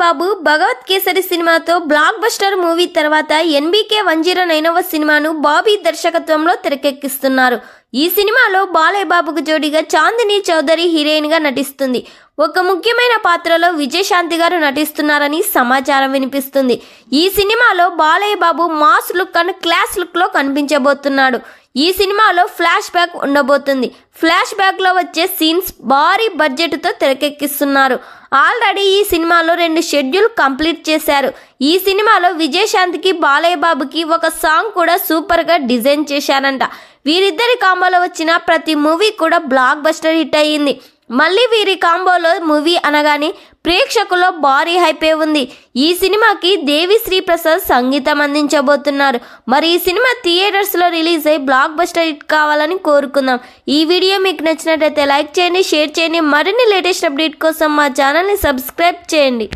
బాబు భగవత్ కేసరి సినిమాతో block buster movie తర్వాత NBK 109వ సినిమాను బాబీ దర్శకత్వంలో తెరకెక్కిస్తున్నారు. ఈ సినిమాలో బాలయ్య బాబుకు జోడీగా చాందిని చౌదరి హీరోయిన్ గా నటిస్తుంది. ఒక ముఖ్యమైన పాత్రలో విజయశాంతి గారు నటిస్తున్నారని సమాచారం వినిపిస్తుంది. ఈ సినిమాలో Balayya Babu mass look and class look లో కనిపించబోతున్నాడు. ఈ సినిమాలో ఫ్లాష్ బ్యాక్ ఉండబోతుంది. ఫ్లాష్ బ్యాక్ లో వచ్చే సీన్స్ భారీ బడ్జెట్ తో తెరకెక్కిస్తున్నారు. ఆల్రెడీ ఈ సినిమాలో 2 షెడ్యూల్ కంప్లీట్ చేశారు. ఈ సినిమాలో విజయశాంతికి బాలయ్య బాబుకి ఒక సాంగ్ కూడా సూపర్ గా డిజైన్ చేశారంట. వీరిద్దరి కాంబోలో వచ్చిన ప్రతి మూవీ కూడా బ్లాక్ బస్టర్ హిట్ అయ్యింది. మళ్ళీ వీరి కాంబోలో మూవీ అనగానే ప్రేక్షకుల్లో భారీ హైపే ఉంది. ఈ సినిమాకి దేవిశ్రీ ప్రసాద్ సంగీతం అందించబోతున్నారు. మరి ఈ సినిమా థియేటర్స్ లో రిలీజ్ అయ్యి బ్లాక్ బస్టర్ హిట్ కావాలని కోరుకుందాం. ఈ వీడియో మీకు నచ్చినట్లయితే లైక్ చేయండి, షేర్ చేయండి. మరిన్ని లేటెస్ట్ అప్డేట్ కోసం మా ఛానల్ని సబ్స్క్రైబ్ చేయండి.